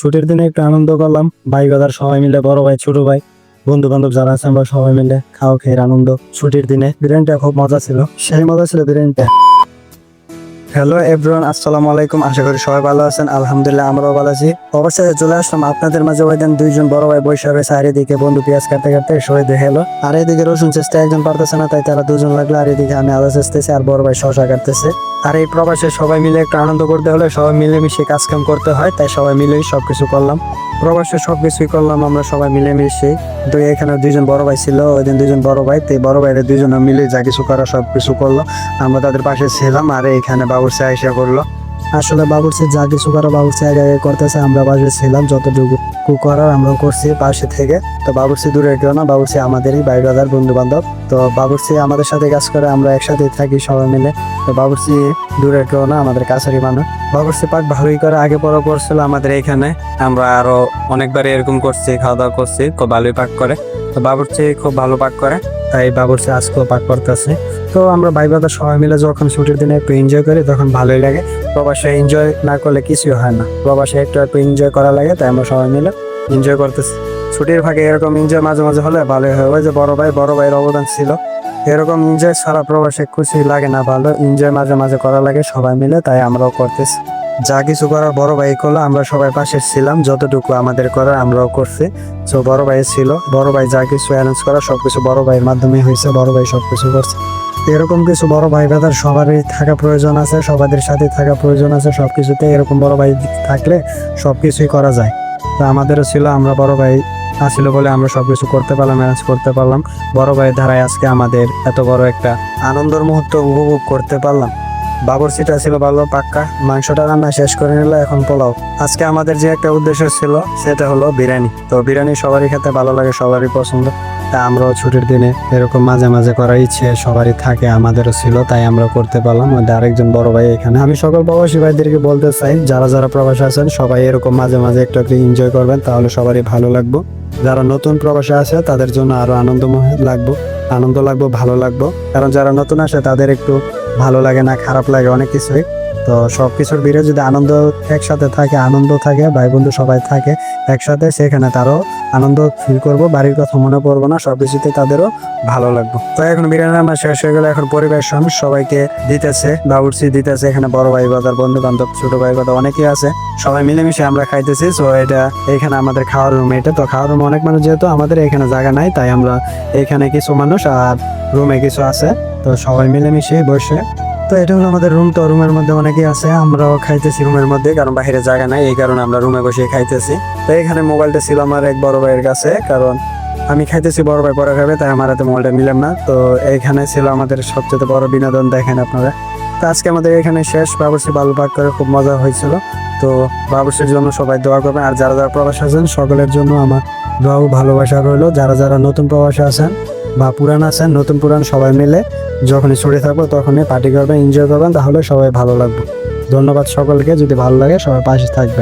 ছুটির দিনে একটু আনন্দ করলাম, ভাই বাজার সবাই মিলে, বড় ভাই ছোট ভাই বন্ধু বান্ধব যারা আছে আমরা সবাই মিলে খাওয়া খেয়ে আনন্দ। ছুটির দিনে বিরিয়ানিটা খুব মজা ছিল, সেই মজা ছিল বিরিয়ানিটা। হ্যালো এভরিওয়ান, আসসালামু আলাইকুম। আশা করি সবাই ভালো আছেন, আলহামদুলিল্লাহ আমরাও ভালো আছি। অবশ্যই চলে আসলাম আপনাদের মাঝে। ওই দিন দুইজন বড় ভাই বসে রয়েছে, আর এদিকে বন্ধু পেঁয়াজ কাটতে কাটতে সবাই দেখে এলো, আর এদিকে রসুন চেষ্টা একজন পারতেছে না, তাই তারা দুজন লাগলো, আর এদিকে আমি আদা চেষ্টেছি, আর বড় ভাই শশা কাটতেছে। আর এই প্রবাসে সবাই মিলে একটু আনন্দ করতে হলে সবাই মিলেমিশে কাজ কাম করতে হয়, তাই সবাই মিলেই সবকিছু করলাম। প্রবাসে সবকিছুই করলাম আমরা সবাই মিলেমিশে। তো এখানে দুইজন বড় ভাই ছিল, ওই দিন দুইজন বড় ভাই, তো বড় ভাইয়ের দুইজনে মিলে যা কিছু করা সবকিছু করলো। আমরা তাদের পাশে ছিলাম, আর এখানে বাবুর্চি আইসা করলো। আসলে বাবুর্চি যা কিছু করা বাবুর্চি আগে আগে করতেছে, আমরা পাশে ছিলাম, যতটুকু করার আমরা করছি পাশে থেকে। তো বাবুর্চি দূরে কেউ না, বাবুর্চি আমাদেরই ভাই ব্রাদার বন্ধু বান্ধব। তো বাবুর্চি আমাদের সাথে কাজ করে, আমরা একসাথে থাকি সবাই মিলে। তো বাবুর্চি দূরে কেউ না, আমাদের কাছেরই মানুষ। বাবুর্চি পাক ভালোই করে, আগে পরে করছিল আমাদের এখানে, আমরা আরো অনেকবার এরকম করছি, খাওয়া দাওয়া করছি, খুব ভালোই পাক করে। তো বাবুর্চি খুব ভালো পাক করে, তাই বাবুর্চি আজকেও পাক করতেছে। তো আমরা ভাই ব্রাদার সবাই মিলে যখন ছুটির দিনে একটু এনজয় করি তখন ভালোই লাগে। প্রবাসে এনজয় না করলে কিছুই হয় না, প্রবাসে একটু এনজয় করা লাগে, তাই আমরা সবাই মিলে এনজয় করতেছি। ছুটির ফাঁকে এরকম এনজয় মাঝে মাঝে হলে ভালোই হয়। ওই যে বড় ভাইয়ের অবদান ছিল, এরকম এনজয় সারা প্রবাসে খুশি লাগে না, ভালো এনজয় মাঝে মাঝে করা লাগে সবাই মিলে, তাই আমরাও করতেছি। যা কিছু করার বড় ভাই করলো, আমরা সবাই পাশে ছিলাম, যতটুকু আমাদের করার আমরাও করছি। তো বড় ভাই ছিল, বড় ভাই যা কিছু অ্যারেঞ্জ করা সবকিছু বড় ভাইয়ের মাধ্যমে হয়েছে, বড় ভাই সবকিছু করছে। এরকম কিছু বড় ভাই ব্রাদার সবারই থাকা প্রয়োজন আছে, সবাদের সাথে থাকা প্রয়োজন আছে সবকিছুতে। এরকম বড় ভাই থাকলে সবকিছুই করা যায়। তো আমাদেরও ছিল, আমরা বড় ভাই আসছিল বলে আমরা সবকিছু করতে পারলাম, ম্যানেজ করতে পারলাম। বড় ভাইয়ের ধারায় আজকে আমাদের এত বড় একটা আনন্দের মুহূর্ত উপভোগ করতে পারলাম। বাবুর্চিটা ছিল ভালো পাক্কা, মাংসটা রান্না শেষ করে নিল, এখন পোলাও। আজকে আমাদের যে একটা উদ্দেশ্য ছিল সেটা হলো বিরিয়ানি। তো বিরিয়ানি সবারই খেতে ভালো লাগে, সবারই পছন্দ। তা আমরাও ছুটির দিনে এরকম মাঝে মাঝে করার ইচ্ছে সবারই থাকে, আমাদেরও ছিল, তাই আমরা করতে পারলাম। আরেকজন বড় ভাই এখানে। আমি সকল প্রবাসী ভাইদেরকে বলতে চাই, যারা যারা প্রবাসে আছেন সবাই এরকম মাঝে মাঝে একটু এনজয় করবেন, তাহলে সবারই ভালো লাগবে। যারা নতুন প্রবাসে আছে তাদের জন্য আরো আনন্দ লাগবো, ভালো লাগবো। কারণ যারা নতুন আসে তাদের একটু ভালো লাগে না, খারাপ লাগে অনেক কিছুই। তো সবকিছুর ভিড়ে যদি আনন্দ একসাথে থাকে, আনন্দ থাকে, ভাই বন্ধু সবাই থাকে একসাথে, সেখানে তারও আনন্দ ফিল করবো, বাড়ির কথা মনে পড়বো না, সবকিছুতে তাদেরও ভালো লাগবে। তো এখন বিরিয়ানি রান্না শেষ হয়ে গেলে এখন পরিবেশন সবাইকে দিতেছে, বাবুর্চি দিতেছে। এখানে বড় ভাই বাজার বন্ধু বান্ধব ছোট ভাই বাজার অনেকেই আছে, সবাই মিলেমিশে আমরা খাইতেছি। তো এটা এখানে আমাদের খাওয়ার রুম, এটা তো খাওয়ার রুম অনেক মানুষ, যেহেতু আমাদের এখানে জায়গা নাই, তাই আমরা এখানে কিছু মানুষ আর রুমে কিছু আছে, তো সবাই মিলেমিশে বসে। তো এটা হলো আমাদের রুম। তো রুমের মধ্যে অনেকেই আছে, আমরাও খাইতেছি রুমের মধ্যে, কারণ বাইরে জায়গা নাই, এই কারণে আমরা রুমে বসে খাইতেছি। তো এখানে মোবাইলটা ছিল আমার এক বড় ভাইয়ের কাছে, কারণ আমি খাইতেছি, বড় ভাই পরে খাবে, তাই আমার হাতে মোবাইলটা নিলাম না। তো এইখানে ছিল আমাদের সবচেয়ে বড় বিনোদন, দেখেন আপনারা। তো আজকে আমাদের এখানে শেষ। বাবুর্চি ভালো পাক করে খুব মজা হয়েছিল। তো বাবুর্চির জন্য সবাই দোয়া করবেন, আর যারা যারা প্রবাসে আছেন সকলের জন্য আমার দোয়া ও ভালোবাসা রইলো। যারা যারা নতুন প্রবাসে আছেন বা পুরান আছেন, নতুন পুরান সবাই মিলে যখনই ছুটি থাকবো তখনই পার্টি করবেন, এনজয় করবেন, তাহলে সবাই ভালো লাগবে। ধন্যবাদ সকলকে। যদি ভালো লাগে সবাই পাশে থাকবে।